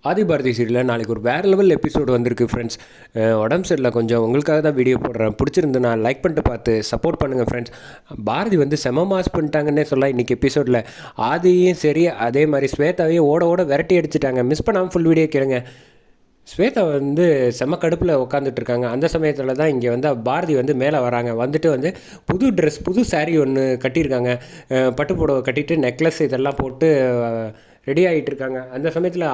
ஆதிபாரதி சீரியலில் நாளைக்கு ஒரு வேறு லெவல் எபிசோடு வந்திருக்கு ஃப்ரெண்ட்ஸ். உடம்பு சரியில்லை கொஞ்சம், உங்களுக்காக தான் வீடியோ போடுறேன். பிடிச்சிருந்து நான் லைக் பண்ணிட்டு பார்த்து சப்போர்ட் பண்ணுங்கள் ஃப்ரெண்ட்ஸ். பாரதி வந்து செம மாஸ் பண்ணிட்டாங்கன்னே சொல்லலாம் இன்றைக்கி எபிசோடில். ஆதியும் சரி, அதே மாதிரி ஸ்வேதாவையும் ஓட ஓட விரட்டி அடிச்சிட்டாங்க. மிஸ் பண்ணாமல் ஃபுல் வீடியோ கேளுங்க. ஸ்வேதா வந்து செம கடுப்பில் உட்காந்துட்ருக்காங்க. அந்த சமயத்தில் தான் இங்கே வந்து பாரதி வந்து மேலே வராங்க. வந்துட்டு வந்து புது ட்ரெஸ், புது சாரீ ஒன்று கட்டியிருக்காங்க. பட்டு புடவை கட்டிட்டு நெக்லஸ் இதெல்லாம் போட்டு ரெடி ஆகிட்டு இருக்காங்க. அந்த சமயத்தில்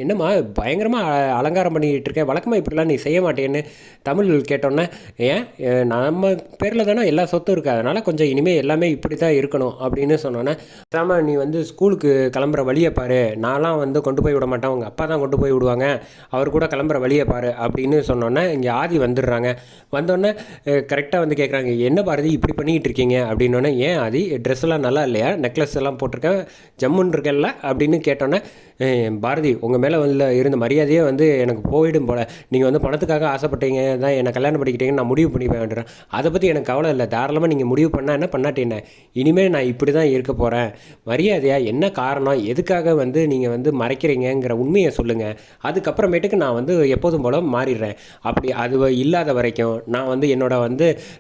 என்னம்மா பயங்கரமாக அலங்காரம் பண்ணிக்கிட்டு இருக்கேன், வழக்கமாக இப்படிலாம் நீ செய்ய மாட்டேன்னு தமிழ் கேட்டோன்னே, ஏன் நம்ம பேரில் தானே எல்லா சொத்தும் இருக்குது, அதனால் கொஞ்சம் இனிமேல் எல்லாமே இப்படி தான் இருக்கணும் அப்படின்னு சொன்னோன்னே, சாம நீ வந்து ஸ்கூலுக்கு கிளம்புற வழியை பாரு, நான்லாம் வந்து கொண்டு போய் விட மாட்டேன், உங்கள் அப்பா தான் கொண்டு போய் விடுவாங்க, அவர் கூட கிளம்புற வழியை பாரு அப்படின்னு சொன்னோன்னே இங்கே ஆதி வந்துடுறாங்க. வந்தோடனே கரெக்டாக வந்து கேட்குறாங்க, என்ன பாரதி இப்படி பண்ணிக்கிட்டு இருக்கீங்க அப்படின்னோடனே, ஏன் ஆதி ட்ரெஸ் எல்லாம் நல்லா இல்லையா, நெக்லஸ் எல்லாம் போட்டிருக்கேன் ஜம்முன்னு இருக்கேன்ல அப்படின்னு கேட்டோன்னே, பாரதி உங்கள் மேலே வந்து இருந்த மரியாதையே வந்து எனக்கு போயிடும் போல், நீங்கள் வந்து பணத்துக்காக ஆசைப்பட்டீங்க தான் என்னை கல்யாணம் பண்ணிக்கிட்டீங்கன்னு நான் முடிவு பண்ணி வேண்டுறேன். அதை பற்றி எனக்கு கவலை இல்லை, தாராளமாக நீங்கள் முடிவு பண்ணால் என்ன பண்ணாட்டி என்ன, இனிமேல் நான் இப்படி தான் இருக்க போகிறேன். மரியாதையாக என்ன காரணம், எதுக்காக வந்து நீங்கள் வந்து மறைக்கிறீங்கிற உண்மையை சொல்லுங்கள், அதுக்கப்புறமேட்டுக்கு நான் வந்து எப்போதும் போல் மாறிடுறேன். அப்படி அது இல்லாத வரைக்கும் நான் வந்து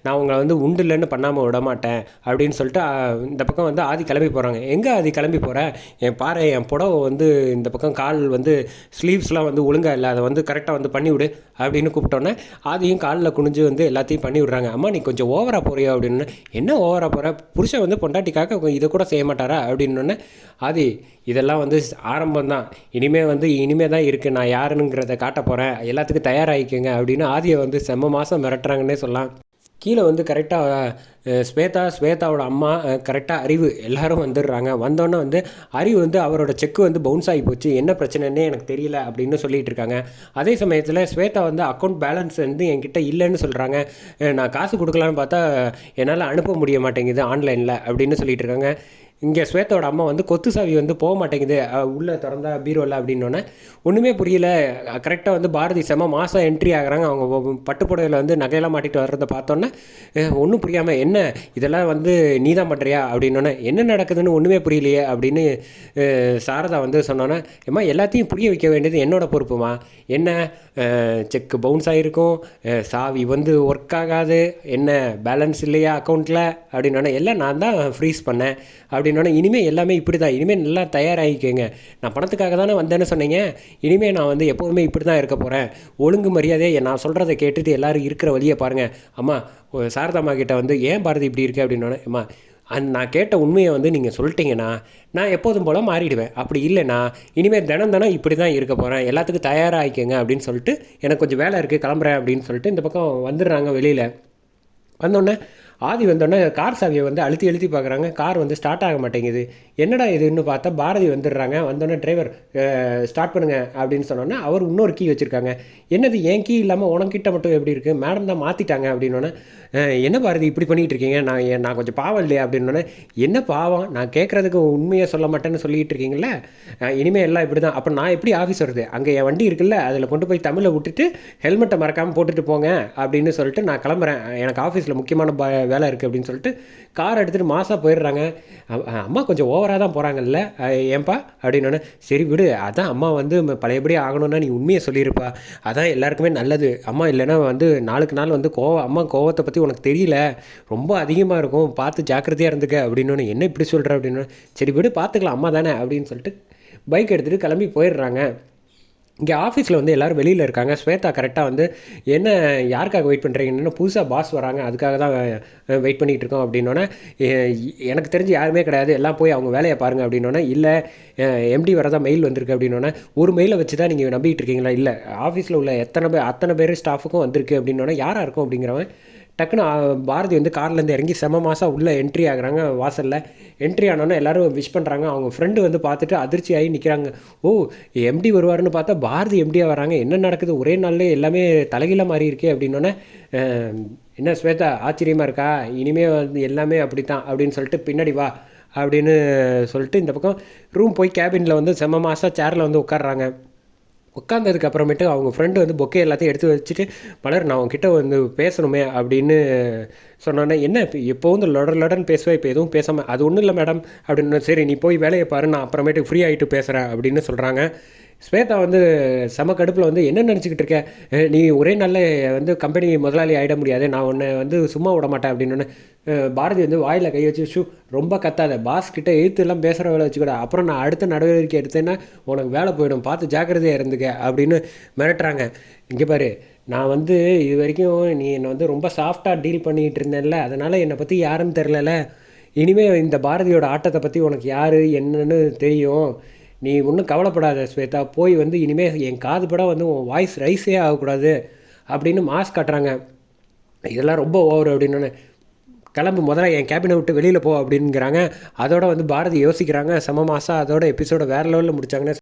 நான் உங்களை வந்து உண்டு இல்லைன்னு பண்ணாமல் விட மாட்டேன் அப்படின்னு சொல்லிட்டு இந்த பக்கம் வந்து ஆதி கிளம்பி போகிறாங்க. எங்கே ஆதி கிளம்பி போகிறேன், என் பாரு என் புடவை வந்து இந்த பக்கம் கால் வந்து ஸ்லீவ்ஸ்லாம் வந்து ஒழுங்காக இல்லை, அதை வந்து கரெக்டாக வந்து பண்ணிவிடு அப்படின்னு கூப்பிட்டோன்னே ஆதியும் காலில் குனிஞ்சு வந்து எல்லாத்தையும் பண்ணி விட்றாங்க. அம்மா நீ கொஞ்சம் ஓவராக போறியா அப்படின்னு. என்ன ஓவராக போகிற, புருஷன் வந்து பொண்டாட்டிக்காக இதை கூட செய்ய மாட்டாரா அப்படின்னோடனே, ஆதி இதெல்லாம் வந்து ஆரம்பம் தான், இனிமே தான் இருக்குது, நான் யாருங்கிறத காட்ட போகிறேன், எல்லாத்துக்கும் தயாராகிக்கோங்க அப்படின்னு ஆதியை வந்து செம்ம மாதம் மிரட்டுறாங்கன்னே சொல்லலாம். கீழே வந்து கரெக்டாக ஸ்வேதாவோட அம்மா, கரெக்டாக அறிவு எல்லோரும் வந்துடுறாங்க. வந்தோடனே வந்து அறிவு வந்து அவரோட செக்கு வந்து பவுன்ஸ் ஆகி போச்சு, என்ன பிரச்சனைன்னே எனக்கு தெரியல அப்படின்னு சொல்லிகிட்டு இருக்காங்க. அதே சமயத்தில் ஸ்வேதா வந்து அக்கௌண்ட் பேலன்ஸ் வந்து என்கிட்ட இல்லைன்னு சொல்கிறாங்க. நான் காசு கொடுக்கலான்னு பார்த்தா என்னால் அனுப்ப முடிய மாட்டேங்குது ஆன்லைனில் அப்படின்னு சொல்லிகிட்டு இருக்காங்க. இங்கே ஸ்வேதோட அம்மா வந்து கொத்து சாவி வந்து போக மாட்டேங்குது, உள்ளே திறந்தா பீரோவில் அப்படின்னோடனே ஒன்றுமே புரியல. கரெக்டாக வந்து பாரதி செம மாதம் என்ட்ரி ஆகிறாங்க. அவங்க பட்டுப்புடவையில் வந்து நகையெல்லாம் மாட்டிட்டு வர்றதை பார்த்தோன்னே ஒன்றும் புரியாமல், என்ன இதெல்லாம் வந்து நீ தான் பண்ணுறியா அப்படின்னோடனே, என்ன நடக்குதுன்னு ஒன்றுமே புரியலையே அப்படின்னு சாரதா வந்து சொன்னோன்னே, ஏம்மா எல்லாத்தையும் புரிய வைக்க வேண்டியது என்னோட பொறுப்புமா, என்ன செக்கு பவுன்ஸ் ஆகிருக்கும், சாவி வந்து ஒர்க் ஆகாது, என்ன பேலன்ஸ் இல்லையா அக்கௌண்ட்டில் அப்படின்னோடனே, எல்லாம் நான் தான் ஃப்ரீஸ் பண்ணேன் அப்படின்னோடனே, இனிமேல் எல்லாமே இப்படி தான், இனிமேல் நல்லா தயாராகிக்கோங்க, நான் பணத்துக்காக தானே வந்தேன்னு சொன்னீங்க, இனிமேல் நான் வந்து எப்போதுமே இப்படி தான் இருக்க போகிறேன், ஒழுங்கு மரியாதையை நான் சொல்கிறத கேட்டுட்டு எல்லோரும் இருக்கிற வழியை பாருங்கள். அம்மா சாரதாம்மா கிட்ட வந்து ஏன் பாரதி இப்படி இருக்குது அப்படின்னோடனே, அம்மா நான் கேட்ட உண்மையை வந்து நீங்கள் சொல்லிட்டீங்கன்னா நான் எப்போதும் போல் மாறிடுவேன், அப்படி இல்லைன்னா இனிமேல் தினம் இப்படி தான் இருக்க போகிறேன், எல்லாத்துக்கும் தயாராகிக்கங்க அப்படின்னு சொல்லிட்டு, எனக்கு கொஞ்சம் வேலை இருக்குது கிளம்புறேன் அப்படின்னு சொல்லிட்டு இந்த பக்கம் வந்துடுறாங்க. வெளியில் வந்தோடனே ஆதி வந்தோடனே கார் சாவியை வந்து அழுத்தி பார்க்குறாங்க, கார் வந்து ஸ்டார்ட் ஆக மாட்டேங்குது. என்னடா இதுன்னு பார்த்தா பாரதி வந்துடுறாங்க. வந்தோடனே டிரைவர் ஸ்டார்ட் பண்ணுங்க அப்படின்னு சொன்னோன்னே அவர் இன்னொரு கீ வச்சுருக்காங்க. என்னது என் கீ இல்லாமல் உனக்கிட்ட மட்டும் எப்படி இருக்குது, மேடம் தான் மாற்றிட்டாங்க அப்படின்னோடனே, என்ன பாரதி இப்படி பண்ணிகிட்டு இருக்கீங்க, நான் கொஞ்சம் பாவம் இல்லையா அப்படின்னோடனே, என்ன பாவம், நான் கேட்குறதுக்கு உண்மையை சொல்ல மாட்டேன்னு சொல்லிகிட்டு இருக்கீங்களே, இனிமேல் எல்லாம் இப்படி தான், அப்போ நான் எப்படி ஆஃபீஸ் வருது, அங்கே என் வண்டி இருக்குல்ல அதில் கொண்டு போய் தமிழை விட்டுட்டு ஹெல்மெட்டை மறக்காமல் போட்டுட்டு போங்க அப்படின்னு சொல்லிட்டு நான் கிளம்புறேன், எனக்கு ஆஃபீஸில் முக்கியமான வேலை இருக்குது அப்படின்னு சொல்லிட்டு கார் எடுத்துகிட்டு மாசாக போயிடுறாங்க. அம்மா கொஞ்சம் ஓவராக தான் போகிறாங்கல்ல ஏன்பா அப்படின்னோடனே, சரி விடு, அதான் அம்மா வந்து பழையபடி ஆகணும்னா நீ உண்மையை சொல்லியிருப்பா, அதான் எல்லாருக்குமே நல்லது. அம்மா இல்லைன்னா வந்து நாளுக்கு நாள் வந்து அம்மா கோவத்தை பற்றி உனக்கு தெரியல, ரொம்ப அதிகமாக இருக்கும், பார்த்து ஜாக்கிரதையாக இருந்துக்க அப்படின்னோடனே, என்ன இப்படி சொல்கிற அப்படின்னோடனே, சரி விடு பார்த்துக்கலாம் அம்மா தானே அப்படின்னு சொல்லிட்டு பைக் எடுத்துகிட்டு கிளம்பி போயிடுறாங்க. இங்கே ஆஃபீஸில் வந்து எல்லோரும் வெளியில் இருக்காங்க. ஸ்வேதா கரெக்டாக வந்து என்ன யாருக்காக வெயிட் பண்ணுறீங்கன்னு, புதுசாக பாஸ் வராங்க அதுக்காக தான் வெயிட் பண்ணிகிட்டு இருக்கோம் அப்படின்னோடனே, எனக்கு தெரிஞ்சு யாருமே கிடையாது, எல்லாம் போய் அவங்க வேலையை பாருங்கள் அப்படின்னோடனே, இல்லை எம்டி வரதான் மெயில் வந்திருக்கு அப்படின்னோடனே, ஒரு மெயிலை வச்சு தான் நீங்கள் நம்பிக்கிட்டு இருக்கீங்களா, இல்லை ஆஃபீஸில் உள்ள அத்தனை பேர் ஸ்டாஃபுக்கும் வந்திருக்கு அப்படின்னோடனே, யாராக இருக்கும் அப்படிங்கிறவன் டக்குன்னு பாரதி வந்து கார்லேருந்து இறங்கி செம மாதம் உள்ளே என்ட்ரி ஆகுறாங்க. வாசலில் என்ட்ரி ஆனோன்னே எல்லோரும் விஷ் பண்ணுறாங்க. அவங்க ஃப்ரெண்டு வந்து பார்த்துட்டு அதிர்ச்சி ஆகி நிற்கிறாங்க. ஓ எம்டி வருவாருன்னு பார்த்தா பாரதி எம்டியாக வராங்க, என்ன நடக்குது, ஒரே நாள்லேயே எல்லாமே தலைகீழ மாறி இருக்கே அப்படின்னோடனே, என்ன ஸ்வேதா ஆச்சரியமாக இருக்கா, இனிமேல் வந்து எல்லாமே அப்படி தான் அப்படின்னு சொல்லிட்டு பின்னாடி வா அப்படின்னு சொல்லிட்டு இந்த பக்கம் ரூம் போய் கேபினில் வந்து செம மாதம் சேரில் வந்து உட்காடுறாங்க. உட்காந்ததுக்கு அப்புறமேட்டு அவங்க ஃப்ரெண்டு வந்து பொக்கே எல்லாத்தையும் எடுத்து வச்சுட்டு, மலர் நான் அவங்ககிட்ட வந்து பேசணுமே அப்படின்னு சொன்னோன்னே, என்ன எப்போ வந்து லொடன்னு பேசுவேன், இப்போ எதுவும் பேசாமல், அது ஒன்றும் இல்லை மேடம் அப்படின்னு, சரி நீ போய் வேலையை பாரு, நான் அப்புறமேட்டுக்கு ஃப்ரீ ஆகிட்டு பேசுகிறேன் அப்படின்னு சொல்கிறாங்க. ஸ்வேதா வந்து செம கடுப்பில் வந்து என்ன நினச்சிக்கிட்டு இருக்க, நீ ஒரே நாளில் வந்து கம்பெனி முதலாளி ஆகிட முடியாது, நான் உன்னை வந்து சும்மா விட மாட்டேன் அப்படின்னு பாரதி வந்து வாயில் கை வச்சு ரொம்ப கத்தாத, பாஸ் கிட்ட எல்லாம் பேசுகிற வேலை வச்சுக்கூட, அப்புறம் நான் அடுத்த நடவடிக்கை எடுத்தேன்னா உனக்கு வேலை போயிடும், பார்த்து ஜாக்கிரதையாக இருந்துக்க அப்படின்னு மிரட்டுறாங்க. இங்கே பாரு, நான் வந்து இது வரைக்கும் நீ என்னை வந்து ரொம்ப சாஃப்டாக டீல் பண்ணிகிட்டு இருந்தேன்ல, அதனால் என்னை பற்றி யாருன்னு தெரிலல, இனிமேல் இந்த பாரதியோட ஆட்டத்தை பற்றி உனக்கு யார் என்னன்னு தெரியும், நீ ஒன்றும் கவலைப்படாத ஸ்வேதா, போய் வந்து இனிமேல் என் காது பட வந்து உன் வாய்ஸ் ரைஸே ஆகக்கூடாது அப்படின்னு மாஸ்க் காட்டுறாங்க. இதெல்லாம் ரொம்ப ஓவர் அப்படின்னு, கிளம்பு முதல்ல என் கேபினை விட்டு வெளியில் போ அப்படிங்கிறாங்க. அதோட வந்து பாரதி யோசிக்கிறாங்க. செம மாதம் அதோட எபிசோட வேறு லெவலில் முடித்தாங்கன்னு